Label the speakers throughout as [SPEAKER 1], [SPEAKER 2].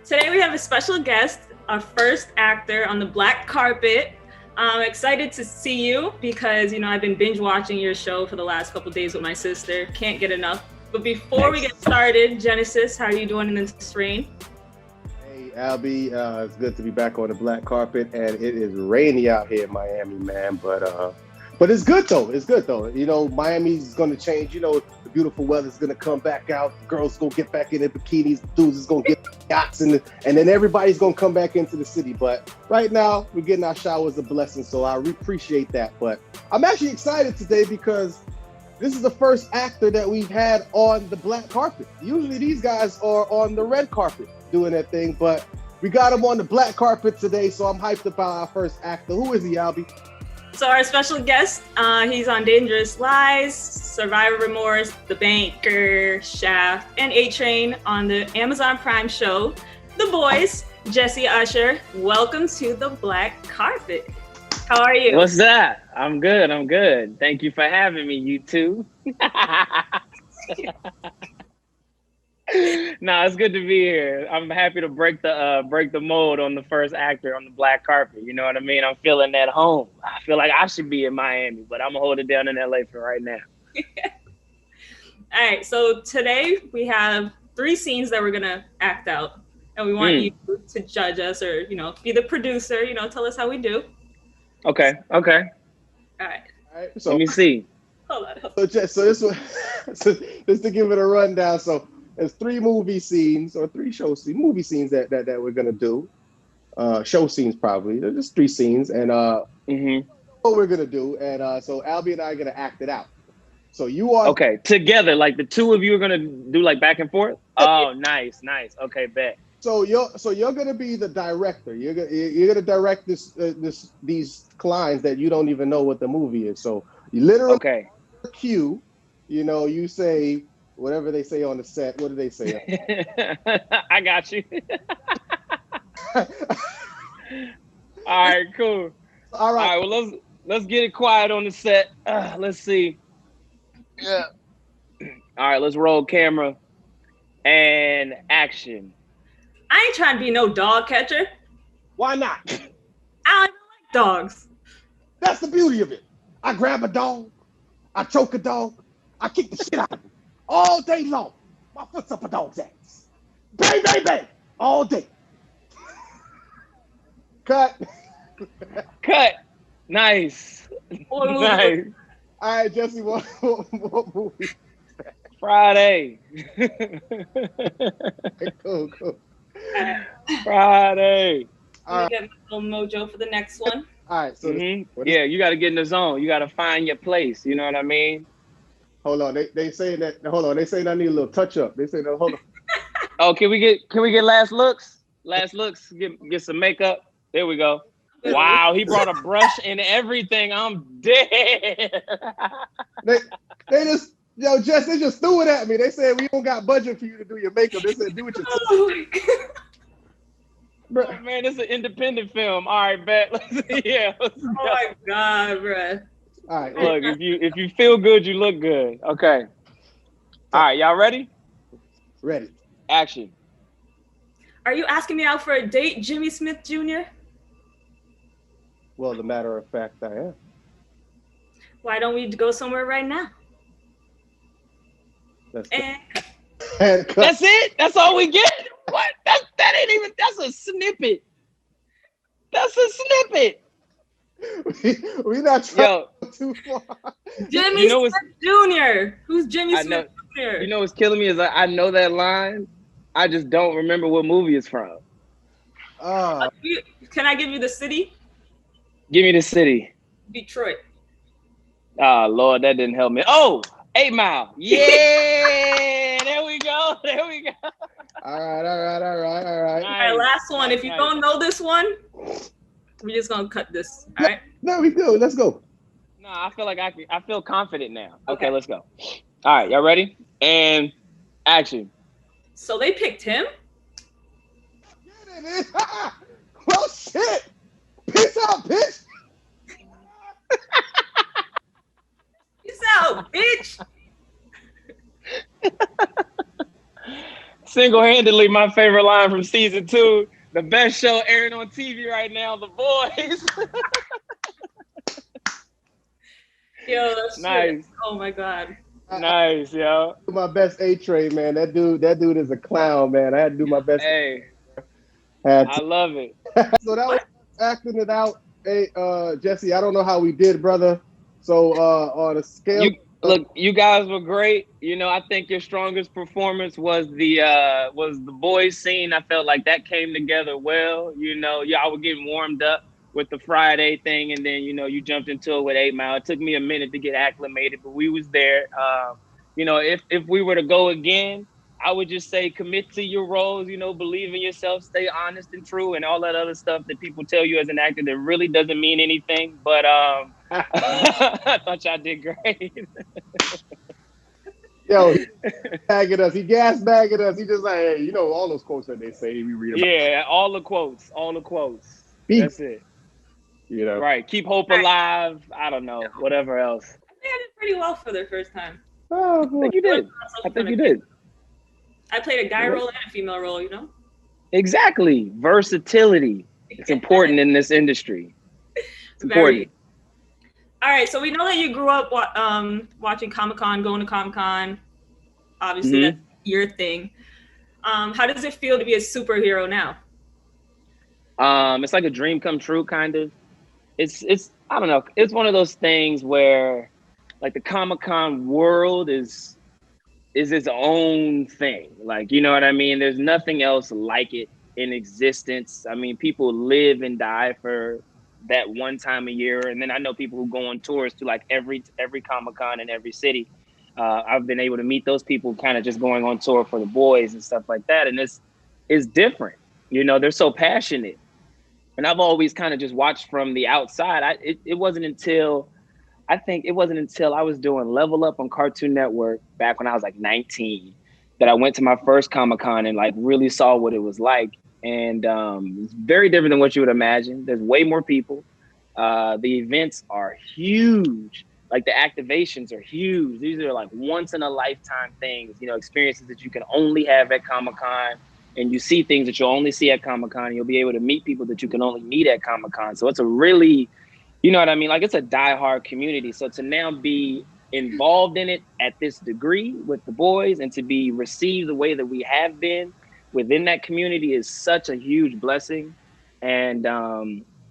[SPEAKER 1] Today we have a special guest, our first actor on the black carpet. I'm excited to see you because, I've been binge watching your show for the last couple days with my sister. Can't get enough. But before we get started, Genesis, how are you doing in this rain?
[SPEAKER 2] Hey, Al B, it's good to be back on the black carpet, and it is rainy out here in Miami, man. But it's good though. It's good though. Miami's going to change. The beautiful weather's going to come back out. The girls going to get back in their bikinis. The dudes is going to get yachts, and then everybody's going to come back into the city. But right now, we're getting our showers a blessing, so I appreciate that. But I'm actually excited today because this is the first actor that we've had on the black carpet. Usually these guys are on the red carpet doing their thing, but we got him on the black carpet today, so I'm hyped about our first actor. Who is he, Albie?
[SPEAKER 1] So our special guest, he's on Dangerous Lies, Survivor Remorse, The Banker, Shaft, and A-Train on the Amazon Prime show, The Boys. Jessie Usher, welcome to the black carpet. How are you?
[SPEAKER 3] What's that? I'm good. Thank you for having me, you two. No, it's good to be here. I'm happy to break the mold on the first actor on the black carpet. You know what I mean? I'm feeling at home. I feel like I should be in Miami, but I'm gonna hold it down in LA for right now.
[SPEAKER 1] All right, so today we have 3 scenes that we're gonna act out, and we want you to judge us, or be the producer. Tell us how we do.
[SPEAKER 3] Okay.
[SPEAKER 1] All right.
[SPEAKER 2] So
[SPEAKER 3] let me see.
[SPEAKER 1] Hold on.
[SPEAKER 2] So this one, just to give it a rundown. So there's 3 movie scenes or 3 movie scenes that we're gonna do. Show scenes probably. There's just 3 scenes, and what we're gonna do. And so Albie and I are gonna act it out. So you are
[SPEAKER 3] okay together, like the two of you are gonna do like back and forth. Oh, nice. Okay, bet.
[SPEAKER 2] So you're gonna be the director. You're gonna direct these clients that you don't even know what the movie is. So you literally cue. You say whatever they say on the set. What do they say?
[SPEAKER 3] I got you. All right, cool.
[SPEAKER 2] All right.
[SPEAKER 3] Well, let's get it quiet on the set. Let's see. Yeah. All right, let's roll camera and action.
[SPEAKER 1] I ain't trying to be no dog catcher.
[SPEAKER 2] Why not?
[SPEAKER 1] I don't like dogs.
[SPEAKER 2] That's the beauty of it. I grab a dog, I choke a dog, I kick the shit out of him all day long. My foot's up a dog's ass. Bang, bang, bang, all day. Cut.
[SPEAKER 3] Nice. Nice.
[SPEAKER 2] All right, Jesse, what movie?
[SPEAKER 3] Friday.
[SPEAKER 2] Cool.
[SPEAKER 3] Friday.
[SPEAKER 1] Let me get my little mojo for the next one.
[SPEAKER 2] All right, so
[SPEAKER 3] yeah, you got to get in the zone. You got to find your place. You know what I mean?
[SPEAKER 2] Hold on, they saying that. Hold on, they saying I need a little touch up. They say no. Hold on.
[SPEAKER 3] Oh, can we get last looks? Last looks. Get some makeup. There we go. Wow, he brought a brush and everything. I'm dead.
[SPEAKER 2] they just Jess, they just threw it at me. They said we don't got budget for you to do your makeup. They said do it yourself.
[SPEAKER 3] Oh, man, it's an independent film. All right, bet. Yeah.
[SPEAKER 1] Oh my God, bro.
[SPEAKER 2] All right.
[SPEAKER 3] Look, if you feel good, you look good. Okay. All right, y'all ready?
[SPEAKER 2] Ready.
[SPEAKER 3] Action.
[SPEAKER 1] Are you asking me out for a date, Jimmy Smith Jr.?
[SPEAKER 2] Well, the matter of fact, I am.
[SPEAKER 1] Why don't we go somewhere right now?
[SPEAKER 2] That's
[SPEAKER 3] it? That's all we get? What? That ain't even, that's a snippet.
[SPEAKER 2] We not trying too far.
[SPEAKER 1] Jimmy Smith Jr. Who's Jimmy Smith Jr.?
[SPEAKER 3] You know what's killing me is I know that line. I just don't remember what movie it's from.
[SPEAKER 1] Can I give you the city?
[SPEAKER 3] Give me the city.
[SPEAKER 1] Detroit.
[SPEAKER 3] Oh, Lord, that didn't help me. Oh, 8 Mile. Yeah, there we go.
[SPEAKER 2] All right.
[SPEAKER 1] All right, last one. If you don't know this one, we're just gonna cut this. All right.
[SPEAKER 2] No, we do. Let's go.
[SPEAKER 3] No, I feel like I feel confident now. Okay, let's go. All right, y'all ready? And action.
[SPEAKER 1] So they picked him?
[SPEAKER 2] Well, shit. Peace out, bitch.
[SPEAKER 1] Peace out, bitch.
[SPEAKER 3] Single-handedly, my favorite line from season 2. The best show airing on TV right now, The Boys.
[SPEAKER 1] Yo, that's
[SPEAKER 3] Nice.
[SPEAKER 1] true. Oh my God.
[SPEAKER 3] Nice, yo.
[SPEAKER 2] My best A-Train, man. That dude is a clown, man. I had to do my best.
[SPEAKER 3] Hey,
[SPEAKER 2] Had
[SPEAKER 3] I
[SPEAKER 2] to.
[SPEAKER 3] love it.
[SPEAKER 2] So that was acting it out. Hey, Jesse, I don't know how we did, brother. So on a scale,
[SPEAKER 3] You guys were great. You know, I think your strongest performance was the boys scene. I felt like that came together well. You know, y'all were getting warmed up with the Friday thing, and then you jumped into it with 8 Mile. It took me a minute to get acclimated, but we was there. If we were to go again, I would just say commit to your roles, believe in yourself, stay honest and true, and all that other stuff that people tell you as an actor that really doesn't mean anything. But I thought y'all did great.
[SPEAKER 2] Yo, he bagging us. He gas bagging us. He just like, hey, all those quotes that they say we read about.
[SPEAKER 3] Yeah, all the quotes.
[SPEAKER 2] Beef.
[SPEAKER 3] That's it. Right. Keep hope
[SPEAKER 1] Right.
[SPEAKER 3] alive. I don't know. Whatever else.
[SPEAKER 1] They did pretty well for their first time.
[SPEAKER 2] Oh,
[SPEAKER 3] I think you did.
[SPEAKER 1] I played a guy role and a female role,
[SPEAKER 3] Exactly. Versatility. It's important in this industry. It's important.
[SPEAKER 1] All right, so we know that you grew up watching Comic-Con, going to Comic-Con. Obviously, that's your thing. How does it feel to be a superhero now?
[SPEAKER 3] It's like a dream come true, kind of. It's I don't know. It's one of those things where, like, the Comic-Con world is its own thing. Like, you know what I mean? There's nothing else like it in existence. I mean, people live and die for that one time a year. And then I know people who go on tours to like every Comic-Con in every city. I've been able to meet those people kind of just going on tour for the boys and stuff like that. And it's different. They're so passionate. And I've always kind of just watched from the outside. It wasn't until I was doing Level Up on Cartoon Network back when I was like 19 that I went to my first Comic-Con and like really saw what it was like. And it's very different than what you would imagine. There's way more people. The events are huge. Like the activations are huge. These are like once in a lifetime things, experiences that you can only have at Comic-Con, and you see things that you'll only see at Comic-Con. You'll be able to meet people that you can only meet at Comic-Con. So it's a really, you know what I mean? Like, it's a diehard community. So to now be involved in it at this degree with the boys and to be received the way that we have been within that community is such a huge blessing. And,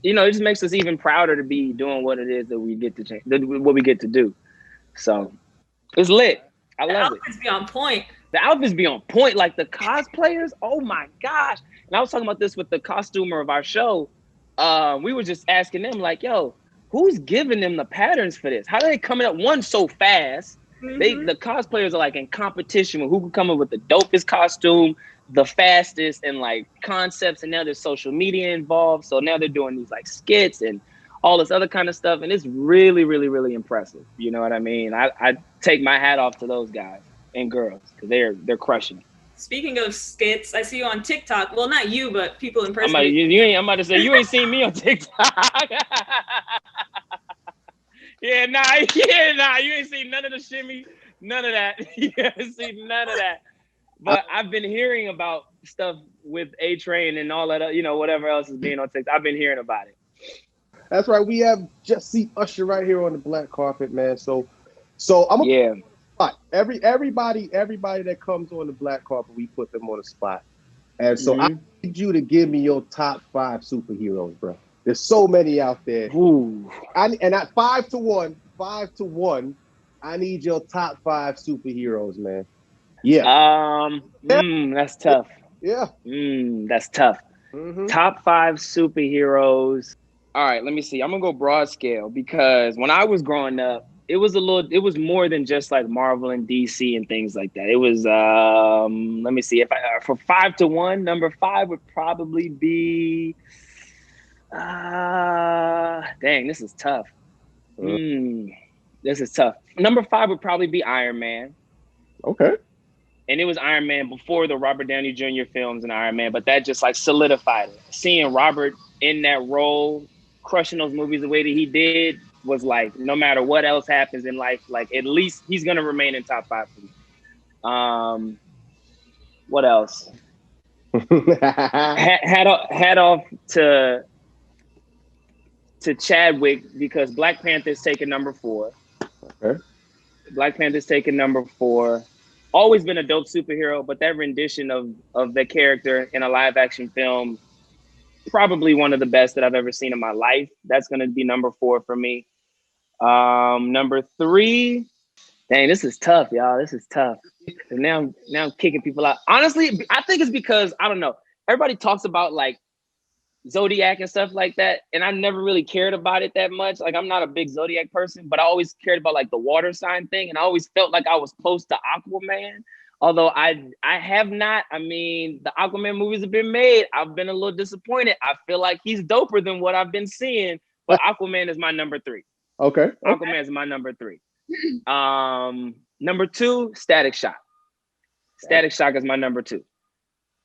[SPEAKER 3] it just makes us even prouder to be doing what it is that we get to change, what we get to do. So it's lit. I love it.
[SPEAKER 1] The outfits be on point.
[SPEAKER 3] The outfits be on point. Like the cosplayers, oh my gosh. And I was talking about this with the costumer of our show. We were just asking them like, yo, who's giving them the patterns for this? How are they coming up so fast? Mm-hmm. The cosplayers are like in competition with who can come up with the dopest costume, the fastest, and like concepts. And now there's social media involved. So now they're doing these like skits and all this other kind of stuff. And it's really, really, really impressive. You know what I mean? I take my hat off to those guys and girls because they're crushing it.
[SPEAKER 1] Speaking of skits, I see you on TikTok. Well, not you, but people in person.
[SPEAKER 3] I'm about to say, you ain't seen me on TikTok. You ain't seen none of the shimmy, none of that. You haven't seen none of that. But I've been hearing about stuff with A-Train and all that, whatever else is being on TikTok. I've been hearing about it.
[SPEAKER 2] That's right. We have Jessie Usher right here on the black carpet, man. So I'm spot. Everybody that comes on the black carpet, we put them on the spot. And so I need you to give me your top 5 superheroes, bro. There's so many out there.
[SPEAKER 3] Ooh.
[SPEAKER 2] At 5 to 1, I need your top 5 superheroes, man. Yeah.
[SPEAKER 3] That's tough.
[SPEAKER 2] Yeah.
[SPEAKER 3] That's tough.
[SPEAKER 2] Mm-hmm.
[SPEAKER 3] Top 5 superheroes. All right, let me see. I'm gonna go broad scale because when I was growing up, it was more than just like Marvel and DC and things like that. It was let me see, for 5 to 1, number 5 would probably be dang, this is tough. This is tough. Number 5 would probably be Iron Man.
[SPEAKER 2] Okay.
[SPEAKER 3] And it was Iron Man before the Robert Downey Jr. films and Iron Man, but that just like solidified it. Seeing Robert in that role, crushing those movies the way that he did was like, no matter what else happens in life, like at least he's gonna remain in top 5 for me. What else? Hat off to Chadwick, because Black Panther's taking number 4.
[SPEAKER 2] Okay.
[SPEAKER 3] Black Panther's taking number 4. Always been a dope superhero, but that rendition of the character in a live action film, probably one of the best that I've ever seen in my life. That's going to be number 4 for me. Number 3, dang, this is tough, y'all. This is tough. Now I'm kicking people out. Honestly, I think it's because, I don't know, everybody talks about like Zodiac and stuff like that, and I never really cared about it that much. Like, I'm not a big Zodiac person, but I always cared about like the water sign thing, and I always felt like I was close to Aquaman. Although I have not. I mean, the Aquaman movies have been made. I've been a little disappointed. I feel like he's doper than what I've been seeing, but Aquaman is my number 3.
[SPEAKER 2] Okay.
[SPEAKER 3] Aquaman is my number 3. Number 2, Static Shock. Static Shock is my number 2.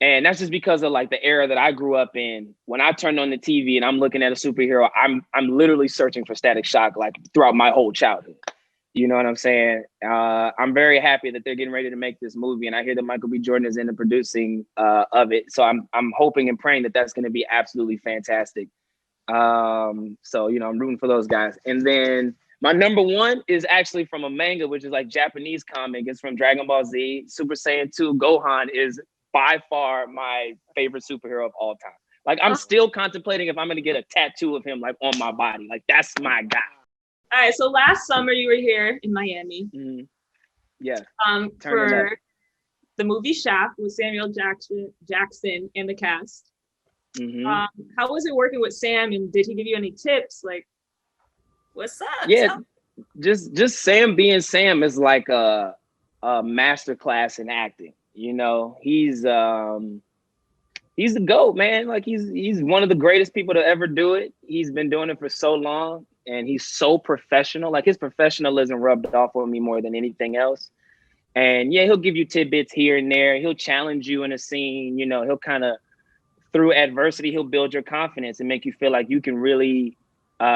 [SPEAKER 3] And that's just because of like the era that I grew up in. When I turned on the TV and I'm looking at a superhero, I'm literally searching for Static Shock like throughout my whole childhood. You know what I'm saying? I'm very happy that they're getting ready to make this movie, and I hear that Michael B. Jordan is in the producing of it. So I'm hoping and praying that that's going to be absolutely fantastic. So, you know, I'm rooting for those guys. And then my number 1 is actually from a manga, which is like Japanese comic. It's from Dragon Ball Z. Super Saiyan 2 Gohan is by far my favorite superhero of all time. Like, I'm still contemplating if I'm going to get a tattoo of him like on my body. Like, that's my guy.
[SPEAKER 1] All right, so last summer you were here in Miami.
[SPEAKER 3] Mm-hmm. Yeah.
[SPEAKER 1] For the movie Shaft with Samuel Jackson and the cast.
[SPEAKER 3] Mm-hmm.
[SPEAKER 1] How was it working with Sam, and did he give you any tips? Like, what's up?
[SPEAKER 3] Yeah, just Sam being Sam is like a masterclass in acting. You know, he's the GOAT, man. Like, he's one of the greatest people to ever do it. He's been doing it for so long, and he's so professional. Like, his professionalism rubbed off on me more than anything else. And yeah, he'll give you tidbits here and there. He'll challenge you in a scene. You know, he'll kind of, through adversity, he'll build your confidence and make you feel like you can really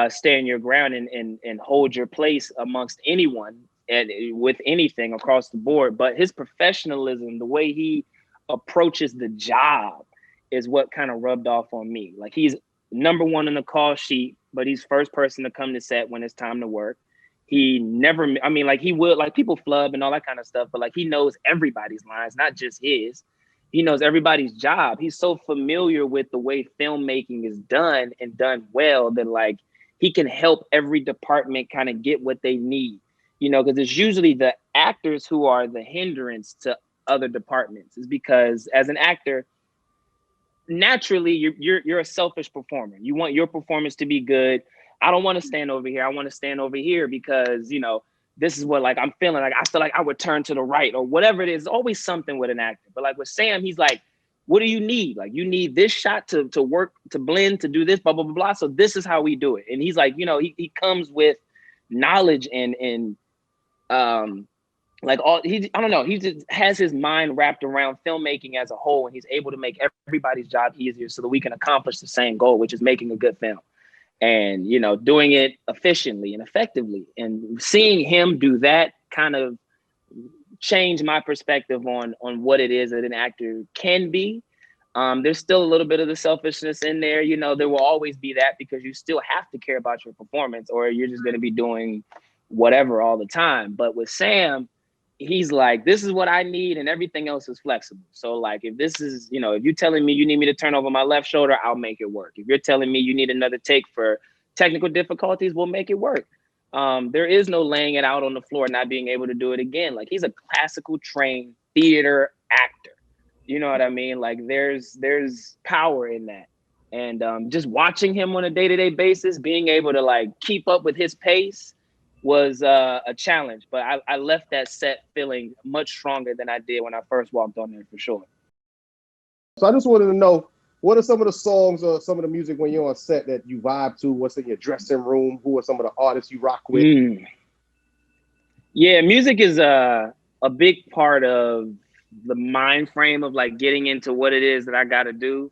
[SPEAKER 3] stand your ground and hold your place amongst anyone and with anything across the board. But his professionalism, the way he approaches the job, is what kind of rubbed off on me. Like, he's number 1 in the call sheet, but he's first person to come to set when it's time to work. He never, I mean, like, he will, like, people flub and all that kind of stuff, but like, he knows everybody's lines, not just his. He knows everybody's job. He's so familiar with the way filmmaking is done, and done well, that like, he can help every department kind of get what they need, you know, because it's usually the actors who are the hindrance to other departments. Is because as an actor, naturally you're a selfish performer. You want your performance to be good. I don't want to stand over here. I want to stand over here because, you know, this is what like I'm feeling. Like, I feel like I would turn to the right or whatever it is. Always something with an actor. But like with Sam, he's like, what do you need? Like, you need this shot to work, to blend, to do this, blah, blah, blah, blah. So this is how we do it. And he's like, you know, he comes with knowledge and like all, I don't know, he just has his mind wrapped around filmmaking as a whole, and he's able to make everybody's job easier so that we can accomplish the same goal, which is making a good film. And, you know, doing it efficiently and effectively. And seeing him do that kind of changed my perspective on what it is that an actor can be. There's still a little bit of the selfishness in there. You know, there will always be that, because you still have to care about your performance, or you're just going to be doing whatever all the time. But with Sam, he's like, this is what I need, and everything else is flexible. So like, if this is, you know, if you're telling me you need me to turn over my left shoulder, I'll make it work. If you're telling me you need another take for technical difficulties, we'll make it work. There is no laying it out on the floor, not being able to do it again. Like, he's a classical trained theater actor. You know what I mean? Like, there's power in that. And just watching him on a day-to-day basis, being able to like keep up with his pace was a challenge. But I left that set feeling much stronger than I did when I first walked on there, for sure.
[SPEAKER 2] So I just wanted to know, what are some of the songs or some of the music when you're on set that you vibe to? What's in your dressing room? Who are some of the artists you rock with?
[SPEAKER 3] Yeah, music is a big part of the mind frame of like getting into what it is that I got to do.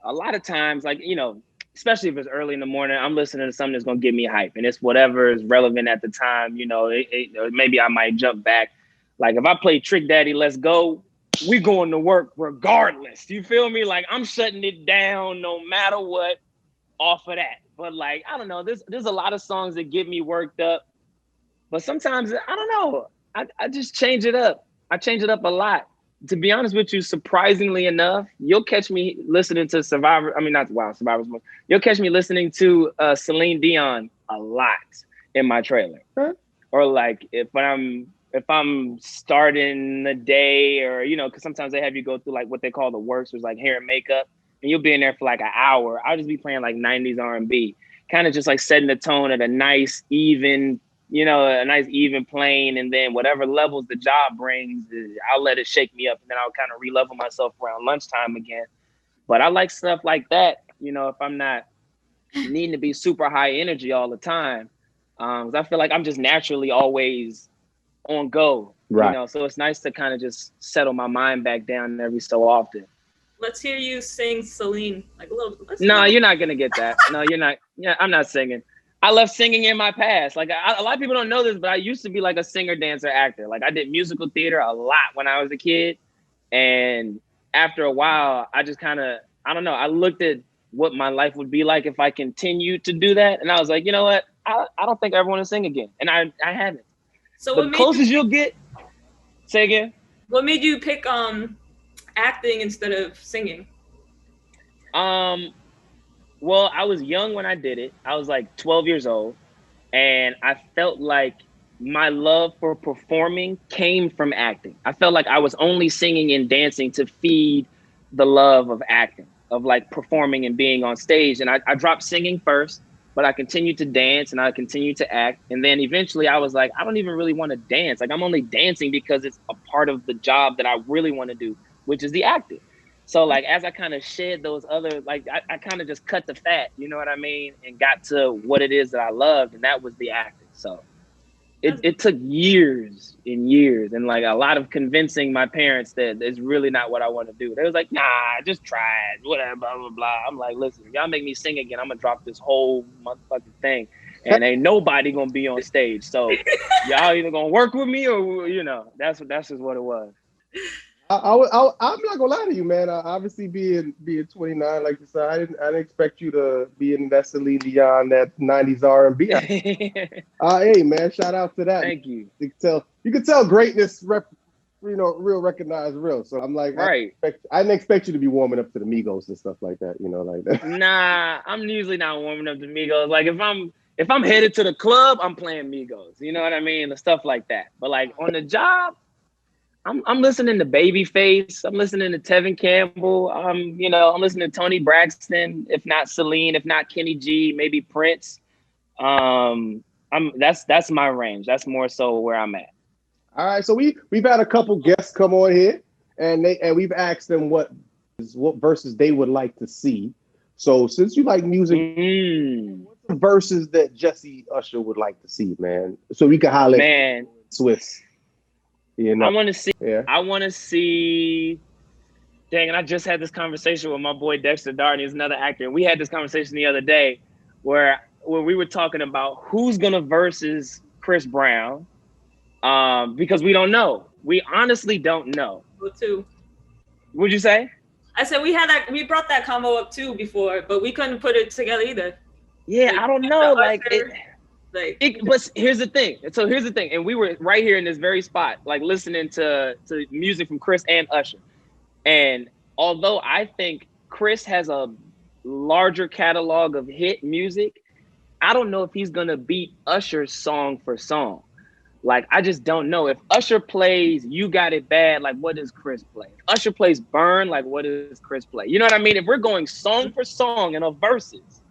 [SPEAKER 3] A lot of times, like, you know, especially if it's early in the morning, I'm listening to something that's going to get me hype, and it's whatever is relevant at the time. You know, maybe I might jump back. Like, if I play Trick Daddy, Let's Go, we going to work regardless. You feel me? Like I'm shutting it down no matter what off of that. But like, I don't know, there's a lot of songs that get me worked up. But sometimes, I don't know, I just change it up. I change it up a lot. To be honest with you, surprisingly enough, you'll catch me listening to Survivor. I mean, not Wow, Survivor's Most. You'll catch me listening to Celine Dion a lot in my trailer.
[SPEAKER 2] Huh?
[SPEAKER 3] Or like if I'm starting the day, or you know, because sometimes they have you go through like what they call the works, which is like hair and makeup, and you'll be in there for like an hour. I'll just be playing like 90s R&B, kind of just like setting the tone at a nice even, you know, a nice even plane, and then whatever levels the job brings, I'll let it shake me up, and then I'll kind of re-level myself around lunchtime again. But I like stuff like that, you know, if I'm not needing to be super high energy all the time. 'Cause I feel like I'm just naturally always on go,
[SPEAKER 2] Right.
[SPEAKER 3] You know, so it's nice to kind of just settle my mind back down every so often.
[SPEAKER 1] Let's hear you sing Celine, like a little.
[SPEAKER 3] No, you're not gonna get that. No, you're not. Yeah, I'm not singing. I left singing in my past. Like a lot of people don't know this, but I used to be like a singer, dancer, actor. Like I did musical theater a lot when I was a kid, and after a while, I just kind of, I don't know. I looked at what my life would be like if I continued to do that, and I was like, you know what? I don't think I ever want to sing again, and I haven't.
[SPEAKER 1] So
[SPEAKER 3] The closest you'll get. Say again.
[SPEAKER 1] What made you pick acting instead of singing?
[SPEAKER 3] Well, I was young when I did it. I was like 12 years old, and I felt like my love for performing came from acting. I felt like I was only singing and dancing to feed the love of acting, of like performing and being on stage. And I dropped singing first, but I continued to dance and I continued to act. And then eventually I was like, I don't even really want to dance. Like I'm only dancing because it's a part of the job that I really want to do, which is the acting. So like, as I kind of shed those other, like I kind of just cut the fat, you know what I mean? And got to what it is that I loved, and that was the acting. So it took years and years and like a lot of convincing my parents that it's really not what I want to do. They was like, nah, just try it, whatever, blah, blah, blah. I'm like, listen, if y'all make me sing again, I'm gonna drop this whole motherfucking thing, and ain't nobody gonna be on stage. So y'all either gonna work with me or, you know, that's just what it was.
[SPEAKER 2] I'm not gonna lie to you, man. Obviously, being 29, like you said, I didn't expect you to be in that Celine Dion, that 90s R&B. Hey, man, shout out to that.
[SPEAKER 3] Thank you.
[SPEAKER 2] You can tell greatness, real recognized real. So I'm like,
[SPEAKER 3] right.
[SPEAKER 2] I didn't expect you to be warming up to the Migos and stuff like that, you know, like that.
[SPEAKER 3] Nah, I'm usually not warming up to Migos. Like if I'm headed to the club, I'm playing Migos. You know what I mean? The stuff like that. But like on the job, I'm listening to Babyface. I'm listening to Tevin Campbell. I'm listening to Tony Braxton. If not Celine, if not Kenny G, maybe Prince. That's my range. That's more so where I'm at.
[SPEAKER 2] All right, so we've had a couple guests come on here, and we've asked them what verses they would like to see. So since you like music, what's the verses that Jessie Usher would like to see, man? So we can holler at Swiss. You know,
[SPEAKER 3] I want to see. Dang, and I just had this conversation with my boy Dexter Darden. He's another actor. And we had this conversation the other day where we were talking about who's gonna versus Chris Brown, because we don't know. We honestly don't know.
[SPEAKER 1] Too.
[SPEAKER 3] What'd you say?
[SPEAKER 1] I said we brought that combo up too before, but we couldn't put it together either.
[SPEAKER 3] Yeah, I don't know. But here's the thing. So here's the thing. And we were right here in this very spot, like listening to music from Chris and Usher. And although I think Chris has a larger catalog of hit music, I don't know if he's going to beat Usher's song for song. Like, I just don't know. If Usher plays You Got It Bad, like, what does Chris play? If Usher plays Burn, like, what does Chris play? You know what I mean? If we're going song for song in a verses,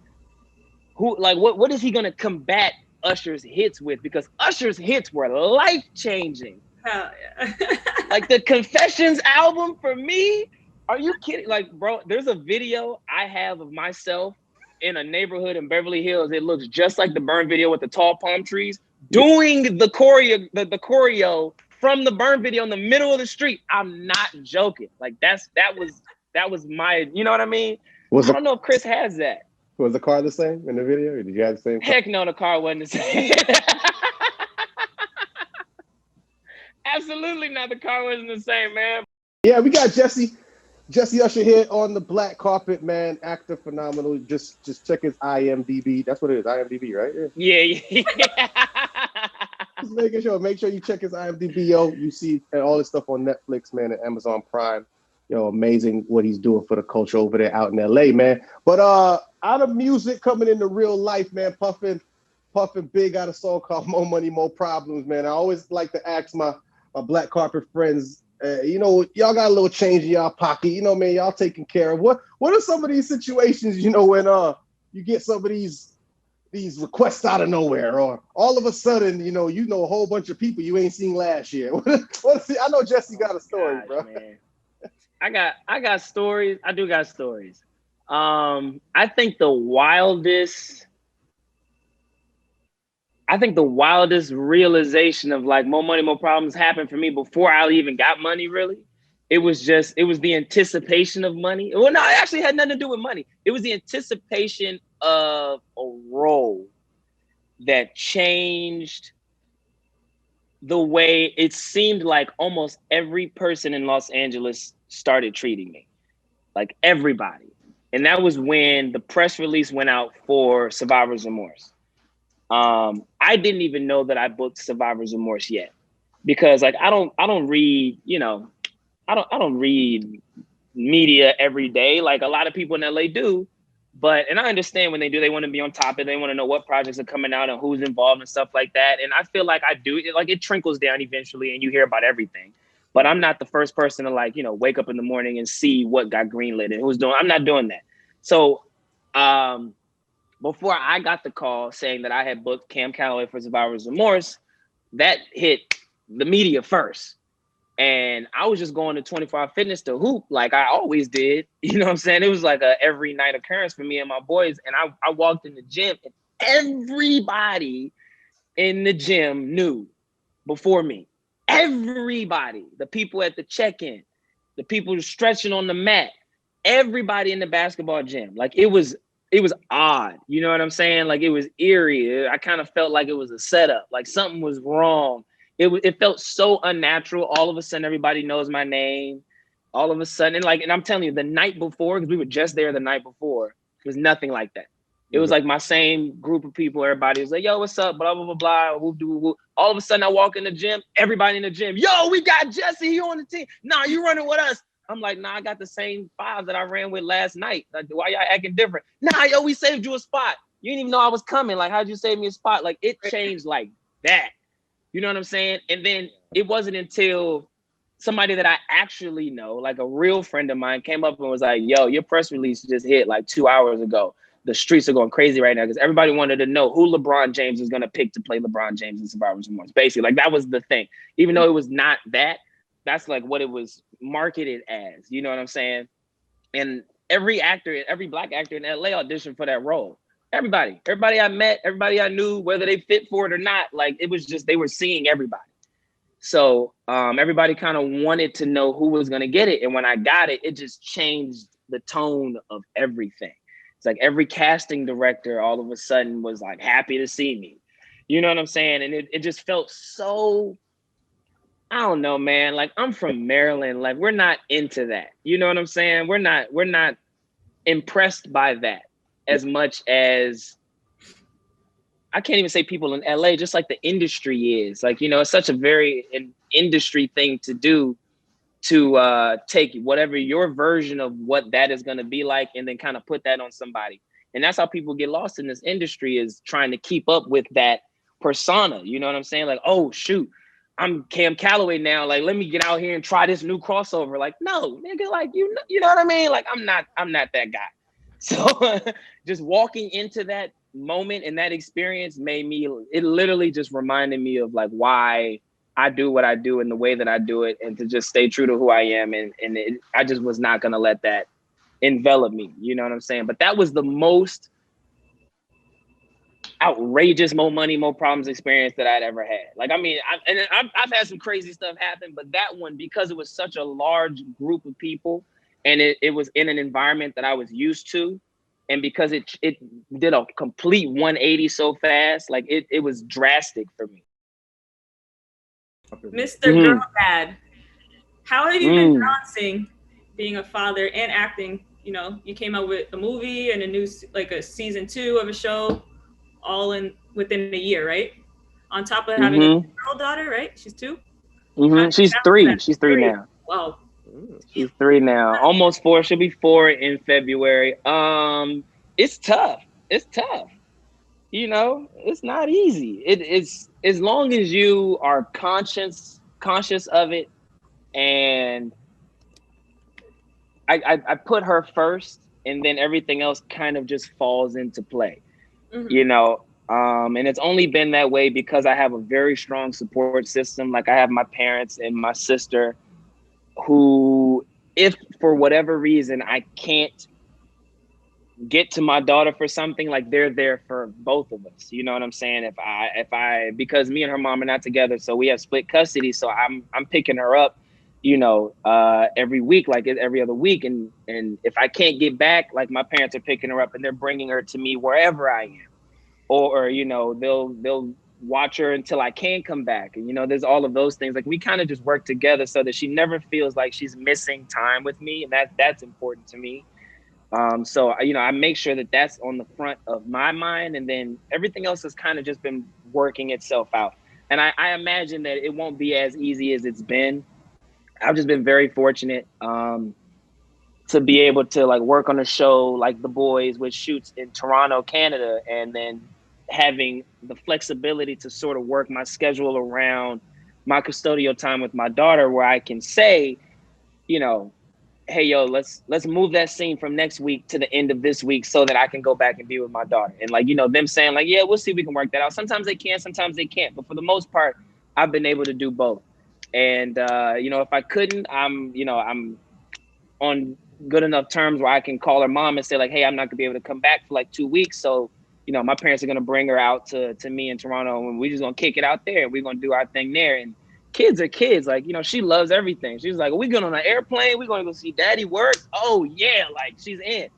[SPEAKER 3] what is he going to combat Usher's hits with? Because Usher's hits were life-changing.
[SPEAKER 1] Hell yeah.
[SPEAKER 3] Like the Confessions album, for me, are you kidding? Like, bro, there's a video I have of myself in a neighborhood in Beverly Hills. It looks just like the Burn video with the tall palm trees, doing the choreo from the Burn video in the middle of the street. I'm not joking. Like that was my, you know what I mean? I don't know if Chris has that.
[SPEAKER 2] Was the car the same in the video? Or did you have the same car?
[SPEAKER 3] Heck no, the car wasn't the same. Absolutely not. The car wasn't the same, man.
[SPEAKER 2] Yeah, we got Jessie Usher here on the black carpet, man. Actor phenomenal. Just check his IMDb. That's what it is, IMDb, right?
[SPEAKER 3] Yeah, yeah.
[SPEAKER 2] Just making sure. Make sure you check his IMDb, yo. You see all this stuff on Netflix, man, and Amazon Prime. Yo, amazing what he's doing for the culture over there out in LA, man. But out of music coming into real life, man, Puffin Big got a song called More Money, More Problems, man. I always like to ask my black carpet friends, y'all got a little change in y'all pocket, man, y'all taking care of. What are some of these situations, when you get some of these requests out of nowhere, or all of a sudden, a whole bunch of people you ain't seen last year. I know Jessie got a story, bro.
[SPEAKER 3] Man. I got stories. I do got stories. I think the wildest realization of like more money, more problems happened for me before I even got money, really. It was the anticipation of money. Well, no, it actually had nothing to do with money. It was the anticipation of a role that changed the way it seemed like almost every person in Los Angeles started treating me. Like everybody. And that was when the press release went out for Survivor's Remorse. I didn't even know that I booked Survivor's Remorse yet, because like I don't read, I don't read media every day like a lot of people in LA do. And I understand when they do, they want to be on top of it. They want to know what projects are coming out and who's involved and stuff like that. And I feel like I do, like it trickles down eventually and you hear about everything. But I'm not the first person to wake up in the morning and see what got greenlit and who's doing. I'm not doing that. So before I got the call saying that I had booked Cam Calloway for Survivor's Remorse, that hit the media first. And I was just going to 24 Hour Fitness to hoop like I always did. You know what I'm saying? It was like a every night occurrence for me and my boys. And I walked in the gym and everybody in the gym knew before me. Everybody, the people at the check-in, the people stretching on the mat, everybody in the basketball gym. Like it was odd. You know what I'm saying? Like it was eerie. I kind of felt like it was a setup, like something was wrong. It felt so unnatural. All of a sudden, everybody knows my name. All of a sudden, and I'm telling you, the night before, because we were just there the night before, it was nothing like that. It was like my same group of people. Everybody was like, yo, what's up? Blah, blah, blah, blah. Whoop. All of a sudden, I walk in the gym. Everybody in the gym, yo, we got Jessie. You on the team. Nah, you running with us. I'm like, nah, I got the same 5 that I ran with last night. Like, why y'all acting different? Nah, yo, we saved you a spot. You didn't even know I was coming. Like, how'd you save me a spot? Like, it changed like that. You know what I'm saying? And then it wasn't until somebody that I actually know, like a real friend of mine, came up and was like, yo, your press release just hit like 2 hours ago. The streets are going crazy right now because everybody wanted to know who LeBron James is going to pick to play LeBron James in Survivor's Remorse. Basically, like that was the thing. Even though it was not that, that's like what it was marketed as. You know what I'm saying? And every black actor in LA auditioned for that role. Everybody I met, everybody I knew, whether they fit for it or not, like it was just, they were seeing everybody. So everybody kind of wanted to know who was going to get it. And when I got it, it just changed the tone of everything. It's like every casting director all of a sudden was like happy to see me. You know what I'm saying? And it just felt so, I don't know, man. Like I'm from Maryland. Like we're not into that. You know what I'm saying? We're not impressed by that as much as, I can't even say people in LA, just like the industry is. Like, it's such a very an industry thing to do, to take whatever your version of what that is going to be like and then kind of put that on somebody. And that's how people get lost in this industry, is trying to keep up with that persona. You know what I'm saying? Like, oh, shoot, I'm Cam Calloway now. Like, let me get out here and try this new crossover. Like, no, nigga, like, you know what I mean? Like, I'm not that guy. So just walking into that moment and that experience it literally just reminded me of like why I do what I do and the way that I do it, and to just stay true to who I am. I just was not going to let that envelop me. You know what I'm saying? But that was the most outrageous, more money, more problems experience that I'd ever had. Like, I mean, I've had some crazy stuff happen, but that one, because it was such a large group of people and it was in an environment that I was used to, and because it did a complete 180 so fast, like it was drastic for me.
[SPEAKER 1] Mr. Girl Dad, How have you been balancing being a father and acting? You know, you came out with a movie and a new, like a season 2 of a show, all in within a year, right? On top of having a girl daughter, right? She's 2.
[SPEAKER 3] She's 3. She's 3 now.
[SPEAKER 1] Wow.
[SPEAKER 3] She's 3 now. Almost 4. She'll be 4 in February. It's tough. It's tough. You know, it's not easy. It's as long as you are conscious of it, and I put her first, and then everything else kind of just falls into play. You know, and it's only been that way because I have a very strong support system. Like I have my parents and my sister, who, if for whatever reason I can't get to my daughter for something, like they're there for both of us. You know what I'm saying? If I because me and her mom are not together, so we have split custody. So I'm picking her up, you know, every week, like every other week. And if I can't get back, like my parents are picking her up and they're bringing her to me wherever I am, or you know, they'll watch her until I can come back. And, you know, there's all of those things. Like we kind of just work together so that she never feels like she's missing time with me. And that's important to me. So, you know, I make sure that that's on the front of my mind, and then everything else has kind of just been working itself out. And I imagine that it won't be as easy as it's been. I've just been very fortunate to be able to like work on a show like The Boys, which shoots in Toronto, Canada, and then having the flexibility to sort of work my schedule around my custodial time with my daughter, where I can say, you know, hey, yo, let's move that scene from next week to the end of this week so that I can go back and be with my daughter. And like, you know, them saying like, yeah, we'll see if we can work that out. Sometimes they can, sometimes they can't. But for the most part, I've been able to do both. And, you know, if I couldn't, I'm on good enough terms where I can call her mom and say like, hey, I'm not gonna be able to come back for like 2 weeks. So, you know, my parents are gonna bring her out to me in Toronto, and we're just gonna kick it out there. We're gonna do our thing there. And kids are kids. Like, you know, she loves everything. She's like, are we going on an airplane? We're going to go see daddy work. Oh yeah. Like she's in,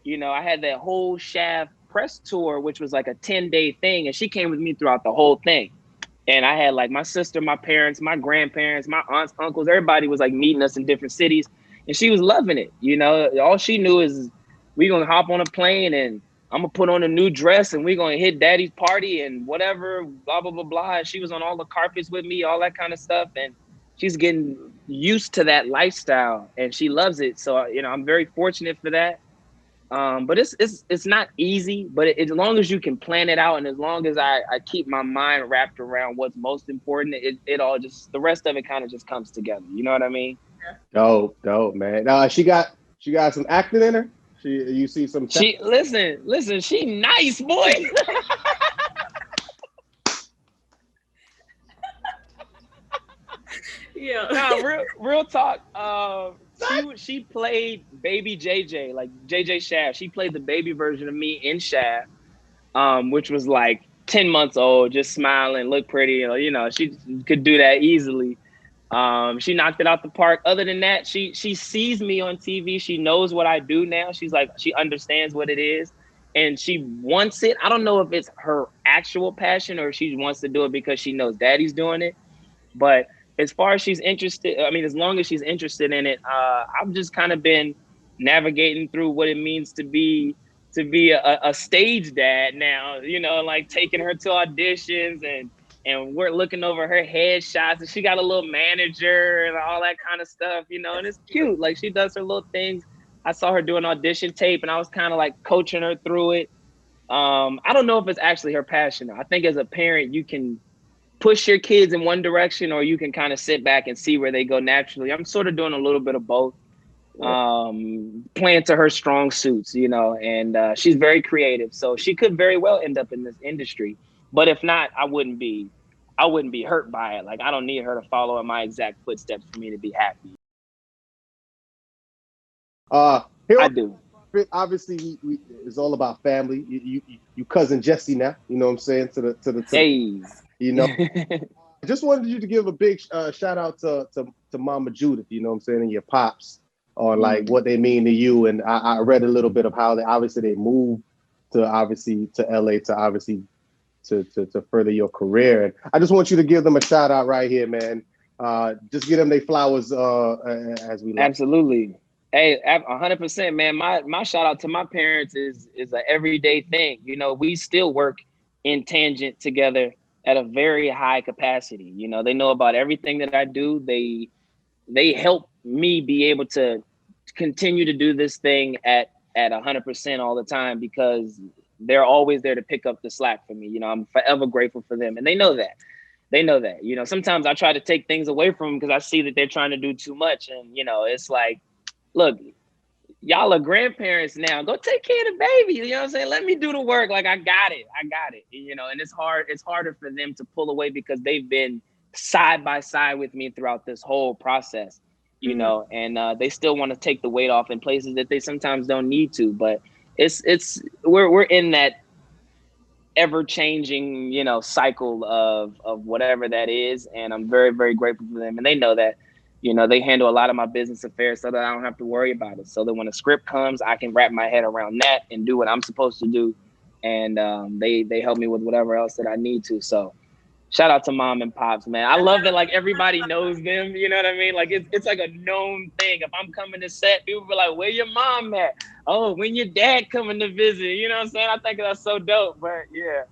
[SPEAKER 3] you know, I had that whole Shaft press tour, which was like a 10-day thing. And she came with me throughout the whole thing. And I had like my sister, my parents, my grandparents, my aunts, uncles, everybody was like meeting us in different cities. And she was loving it. You know, all she knew is we going to hop on a plane and I'm gonna put on a new dress and we're gonna hit daddy's party and whatever, blah, blah, blah, blah. And she was on all the carpets with me, all that kind of stuff. And she's getting used to that lifestyle and she loves it. So, you know, I'm very fortunate for that. But it's not easy, but as long as you can plan it out and as long as I keep my mind wrapped around what's most important, it all just, the rest of it kind of just comes together. You know what I mean?
[SPEAKER 2] Dope, man. She got some acting in her. You see some.
[SPEAKER 3] She listen. She nice, boy.
[SPEAKER 1] Yeah.
[SPEAKER 3] Nah, real talk. She played baby JJ, like JJ Shaft. She played the baby version of me in Shaft, which was like 10 months old, just smiling, look pretty. You know, she could do that easily. She knocked it out the park. Other than that, she sees me on TV. She knows what I do now. She's like, she understands what it is and she wants it. I don't know if it's her actual passion or she wants to do it because she knows daddy's doing it. But as far as she's interested, I mean, as long as she's interested in it, I've just kind of been navigating through what it means to be a stage dad now, you know, like taking her to auditions and we're looking over her headshots and she got a little manager and all that kind of stuff, you know, and it's cute. Like she does her little things. I saw her do an audition tape and I was kind of like coaching her through it. I don't know if it's actually her passion. I think as a parent, you can push your kids in one direction or you can kind of sit back and see where they go naturally. I'm sort of doing a little bit of both, playing to her strong suits, you know, and she's very creative. So she could very well end up in this industry. But if not, I wouldn't be hurt by it. Like I don't need her to follow in my exact footsteps for me to be happy.
[SPEAKER 2] Here
[SPEAKER 3] I do.
[SPEAKER 2] Obviously, it's all about family. You cousin Jessie now. You know what I'm saying? To the
[SPEAKER 3] hey.
[SPEAKER 2] You know. I just wanted you to give a big shout out to Mama Judith. You know what I'm saying, and your pops on like what they mean to you. And I read a little bit of how they moved to LA to further your career. And I just want you to give them a shout out right here, man. just give them their flowers as we like.
[SPEAKER 3] Absolutely. Hey, 100%, man. My shout out to my parents is an everyday thing. You know, we still work in tangent together at a very high capacity. You know, they know about everything that I do. They help me be able to continue to do this thing at 100% all the time, because they're always there to pick up the slack for me. You know, I'm forever grateful for them, and they know that. They know that. You know, sometimes I try to take things away from them because I see that they're trying to do too much, and you know, it's like, look, y'all are grandparents now. Go take care of the baby. You know what I'm saying? Let me do the work. Like, I got it. You know, and it's hard. It's harder for them to pull away because they've been side by side with me throughout this whole process, you know, and they still want to take the weight off in places that they sometimes don't need to. But we're in that ever-changing, you know, cycle of whatever that is. And I'm very, very grateful for them. And they know that. You know, they handle a lot of my business affairs so that I don't have to worry about it. So that when a script comes, I can wrap my head around that and do what I'm supposed to do. And they help me with whatever else that I need to. So shout out to mom and pops, man. I love that, like, everybody knows them. You know what I mean? Like, it's like a known thing. If I'm coming to set, people be like, where your mom at? Oh, when your dad coming to visit? You know what I'm saying? I think that's so dope. But yeah.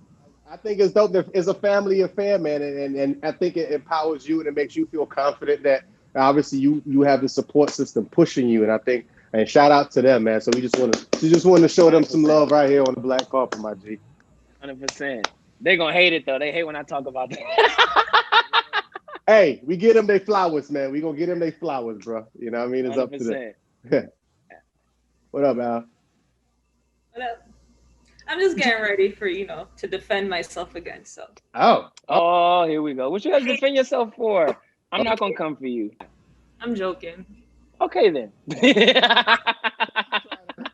[SPEAKER 2] I think it's dope. It's a family affair, man. And I think it empowers you and it makes you feel confident that obviously you have the support system pushing you. And I think, and shout out to them, man. So we just want to show them some love right here on the black carpet, my G.
[SPEAKER 3] 100%. They're going to hate it, though. They hate when I talk about that.
[SPEAKER 2] Hey, we get them their flowers, man. We going to get them their flowers, bro. You know what I mean? It's 100%. Up to them. What up, Al?
[SPEAKER 1] What up? I'm just getting ready for, you know, to defend myself again, so.
[SPEAKER 3] Oh, here we go. What you guys defend yourself for? I'm not going to come for you.
[SPEAKER 1] I'm joking.
[SPEAKER 3] Okay, then.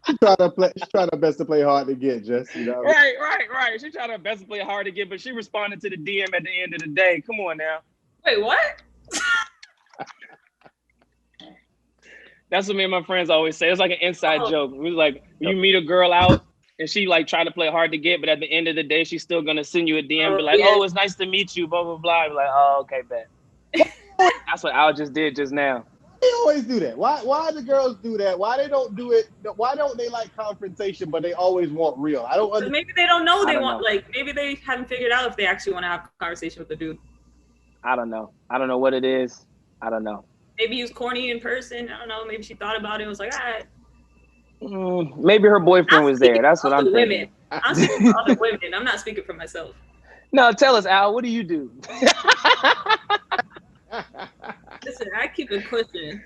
[SPEAKER 2] She's trying her best to play hard to get, Jess. You know what I
[SPEAKER 3] mean? Right. She tried her best to play hard to get, but she responded to the DM at the end of the day. Come on now.
[SPEAKER 1] Wait, what?
[SPEAKER 3] That's what me and my friends always say. It's like an inside joke. We was like, you meet a girl out and she like try to play hard to get, but at the end of the day, she's still gonna send you a DM and be like, oh, it's nice to meet you, blah, blah, blah. Be like, oh, okay, bet. That's what Al just did just now.
[SPEAKER 2] They always do that. Why do girls do that? Why they don't do it? Why don't they like confrontation, but they always want real? I don't understand.
[SPEAKER 1] Maybe they don't know they want, like, maybe they haven't figured out if they actually want to have a conversation with the dude.
[SPEAKER 3] I don't know. I don't know what it is. I don't know.
[SPEAKER 1] Maybe he was corny in person. I don't know. Maybe she thought about it and was like, all right.
[SPEAKER 3] Maybe her boifriend was there. That's what I'm thinking.
[SPEAKER 1] I'm speaking for other women. I'm not speaking for myself.
[SPEAKER 3] No, tell us, Al, what do you do?
[SPEAKER 1] Listen, I keep it pushing.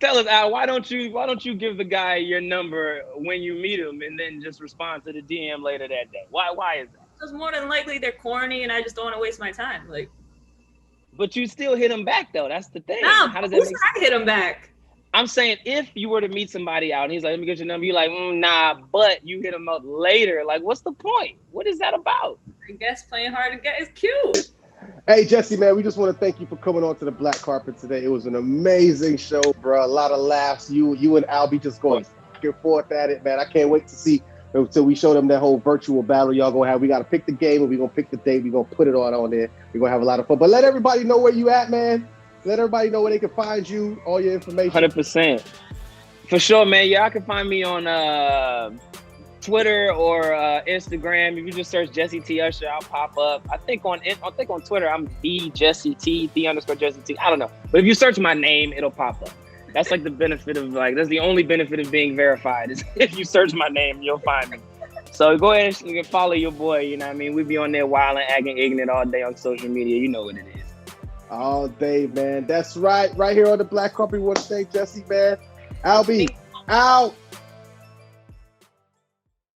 [SPEAKER 3] Tell us, Al, why don't you give the guy your number when you meet him and then just respond to the DM later that day? Why is that?
[SPEAKER 1] Because more than likely they're corny and I just don't want to waste my time. Like,
[SPEAKER 3] but you still hit him back though. That's the thing.
[SPEAKER 1] No,
[SPEAKER 3] how does that make sense?
[SPEAKER 1] I hit him back.
[SPEAKER 3] I'm saying if you were to meet somebody out and he's like, let me get your number, you're like, nah, but you hit him up later. Like, what's the point? What is that about?
[SPEAKER 1] I guess playing hard to get is cute.
[SPEAKER 2] Hey, Jessie, man, we just want to thank you for coming on to the black carpet today. It was an amazing show, bro. A lot of laughs. You and Al B just going back and forth at it, man. I can't wait to see until we show them that whole virtual battle y'all gonna have. We got to pick the game and we're going to pick the date. We're going to put it on there. We're going to have a lot of fun. But let everybody know where you at, man. Let everybody know where they can find you, all your information.
[SPEAKER 3] 100%. For sure, man. Yeah, I can find me on Twitter or Instagram. If you just search Jessie T Usher, I'll pop up. I think on Twitter, I'm _Jessie T. I don't know. But if you search my name, it'll pop up. That's like the benefit of that's the only benefit of being verified is if you search my name, you'll find me. So go ahead and follow your boy. You know what I mean? We be on there wilding, acting ignorant all day on social media. You know what it is.
[SPEAKER 2] All day, man. That's right. Right here on the black carpet. We want to thank Jessie, man. Al B, out.